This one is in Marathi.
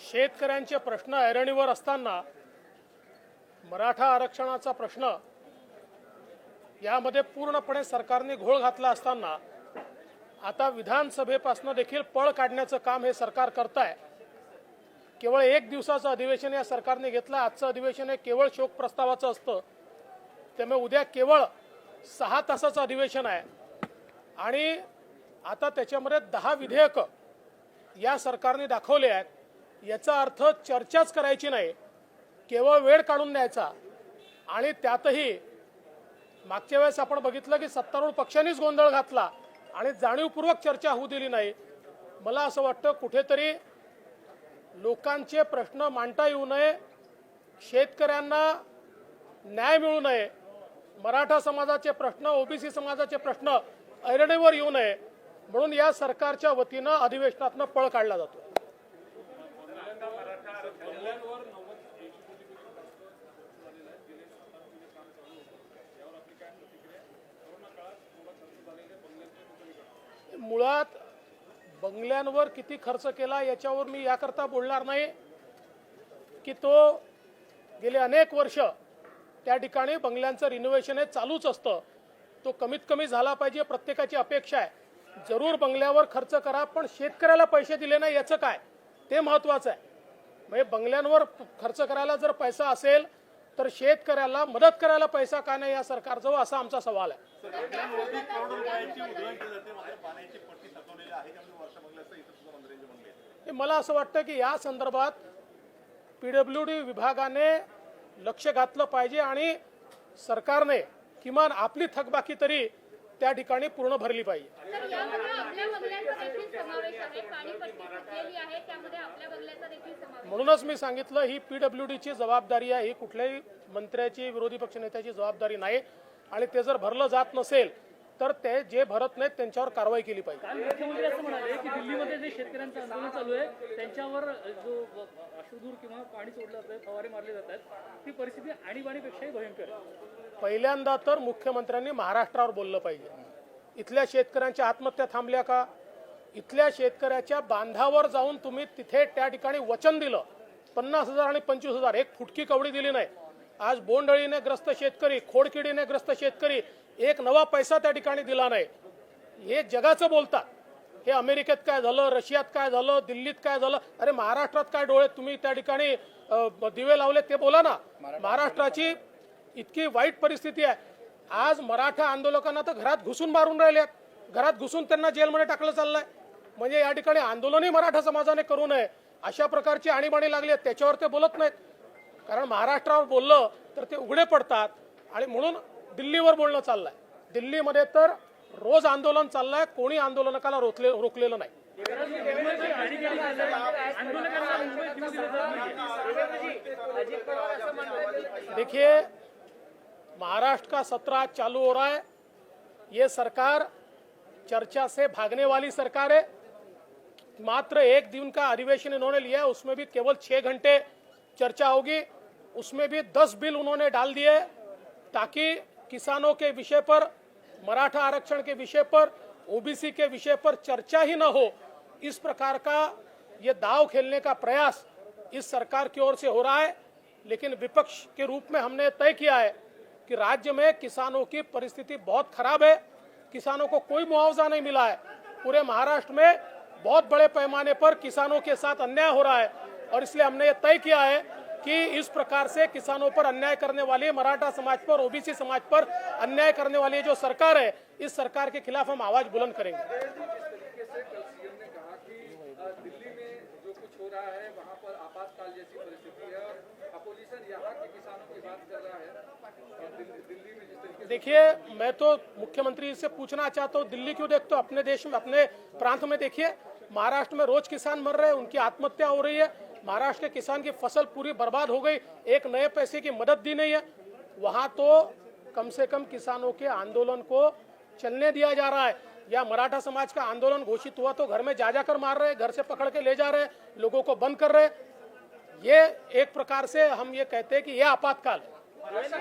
शेतकऱ्यांचे प्रश्न ऐरणीवर असताना मराठा आरक्षणाचा प्रश्न यामध्ये पूर्णपणे सरकारने घोळ घातला असताना आता विधानसभेपासून देखील पळ काढण्याचं काम हे सरकार करत आहे। केवळ एक दिवसाचं अधिवेशन या सरकारने घेतलं। आजचं अधिवेशन हे केवळ शोक प्रस्तावाचं असतं, त्यामुळे उद्या केवळ 6 तासाचं अधिवेशन आहे आणि आता त्याच्यामध्ये 10 विधेयक या सरकारने दाखवले आहेत। याचा अर्थ चर्चाच करायची नाही, केवळ वेळ काढून द्यायचा। आणि त्यातही मागच्या वेळेस आपण बघितलं की सत्तारूढ पक्षांनीच गोंधळ घातला आणि जाणीवपूर्वक चर्चा होऊ दिली नाही। मला असं वाटतं कुठेतरी लोकांचे प्रश्न मांडता येऊ नये, शेतकऱ्यांना न्याय मिळू नये, मराठा समाजाचे प्रश्न, ओबीसी समाजाचे प्रश्न ऐरणीवर येऊ नये म्हणून या सरकारच्या वतीनं अधिवेशनातनं पळ काढला जातो। मुळात बंगल्यांवर किती खर्च केला याच्यावर मी याकरता बोलणार नाही की तो गेले अनेक वर्ष त्या ठिकाणी बंगल्यांचं रिनोव्हेशन हे चालूच असतं, तो कमीत कमी झाला पाहिजे, प्रत्येकाची अपेक्षा आहे। जरूर बंगल्यावर खर्च करा, पण शेतकऱ्याला पैसे दिले नाही याचं काय, ते महत्त्वाचं आहे। म्हणजे बंगल्यांवर खर्च करायला जर पैसा असेल तर शेतकऱ्याला मदत करायला पैसा का नाही या सरकारजवळ, असा आमचा सवाल आहे। मला असं वाटतं की या संदर्भात पीडब्ल्यूडी विभागाने लक्ष घातलं पाहिजे आणि सरकारने किमान आपली थकबाकी तरी त्या ठिकाणी पूर्ण भरली पाहिजे। म्हणूनच मी सांगितलं ही पीडब्ल्यूडीची जबाबदारी आहे, ही कुठल्याही मंत्र्याची, विरोधी पक्षनेत्याची जबाबदारी नाही। आणि ते जर भरलं जात नसेल तर ते जे भरत नाहीत त्यांच्यावर कारवाई केली पाहिजे। मुख्यमंत्री असं म्हणाले की दिल्लीमध्ये जे शेतकऱ्यांचं आंदोलन चालू आहे त्यांच्यावर जो अश्रुधूर किंवा पाणी सोडलं जातं, फवारे मारले जातात, ती परिस्थिती आणीबाणीपेक्षाही भयंकर आहे। पहिल्यांदा तर मुख्यमंत्र्यांनी महाराष्ट्रावर बोललं पाहिजे। इथल्या शेतकऱ्यांच्या आत्महत्या थांबल्या का? इथल्या शेतकऱ्याच्या बांधावर जाऊन तुम्ही तिथे त्या ठिकाणी वचन दिलं 50,000 आणि 25,000, एक फुटकी कवडी दिली नाही। आज बोंडअळीने ग्रस्त शेतकरी, खोडकिडीने ग्रस्त शेतकरी, एक नवा पैसा त्या ठिकाणी दिला नाही। हे जगाचं बोलतात, हे अमेरिकेत काय झालं, रशियात काय झालं, दिल्लीत काय झालं, अरे महाराष्ट्रात काय डोळे तुम्ही त्या ठिकाणी दिवे लावले ते बोला ना। महाराष्ट्राची इतकी वाईट परिस्थिती आहे। आज मराठा आंदोलकांना तर घरात घुसून मारून राहिल्यात, घरात घुसून त्यांना जेलमध्ये टाकलं चाललंय। म्हणजे या ठिकाणी आंदोलनही मराठा समाजाने करू नये अशा प्रकारची आणीबाणी लागली आहे, त्याच्यावर ते बोलत नाहीत। कारण महाराष्ट्रावर बोललं तर ते उघडे पडतात आणि म्हणून दिल्लीवर बोलणं चाललंय। दिल्लीमध्ये तर रोज आंदोलन चाललंय, कोणी आंदोलकाला रोखलेलं नाही। देखिए, महाराष्ट्र का सत्र आज चालू हो रहा है। ये सरकार चर्चा से भागने वाली सरकार है। मात्र एक दिन का अधिवेशन इन्होंने लिया है, उसमें भी केवल 6 घंटे चर्चा होगी। उसमें भी 10 बिल उन्होंने डाल दिए ताकि किसानों के विषय पर, मराठा आरक्षण के विषय पर, ओबीसी के विषय पर चर्चा ही न हो। इस प्रकार का ये दाव खेलने का प्रयास इस सरकार की ओर से हो रहा है। लेकिन विपक्ष के रूप में हमने तय किया है कि राज्य में किसानों की परिस्थिति बहुत खराब है, किसानों को कोई मुआवजा नहीं मिला है। पूरे महाराष्ट्र में बहुत बड़े पैमाने पर किसानों के साथ अन्याय हो रहा है और इसलिए हमने ये तय किया है कि इस प्रकार से किसानों पर अन्याय करने वाली, मराठा समाज पर, ओबीसी समाज पर अन्याय करने वाली जो सरकार है, इस सरकार के खिलाफ हम आवाज बुलंद करेंगे। दिल्ली में जो कुछ हो रहा है वहाँ पर आपातकाल जैसी परिस्थिति है और अपोजिशन यहाँ के किसानों की बात कर रहा है। दिल्ली में जिस तरीके, देखिए, मैं तो मुख्यमंत्री से पूछना चाहता हूँ, दिल्ली क्यों देखते हो? अपने देश में, अपने प्रांत में देखिए, महाराष्ट्र में रोज किसान मर रहे हैं, उनकी आत्महत्या हो रही है। महाराष्ट्र के किसान की फसल पूरी बर्बाद हो गई, एक नए पैसे की मदद दी नहीं है। वहां तो कम से कम किसानों के आंदोलन को चलने दिया जा रहा है। या मराठा समाज का आंदोलन घोषित हुआ तो घर में जा जाकर मार रहे, घर से पकड़ के ले जा रहे, लोगों को बंद कर रहे। ये एक प्रकार से हम ये कहते हैं कि यह आपातकाल है।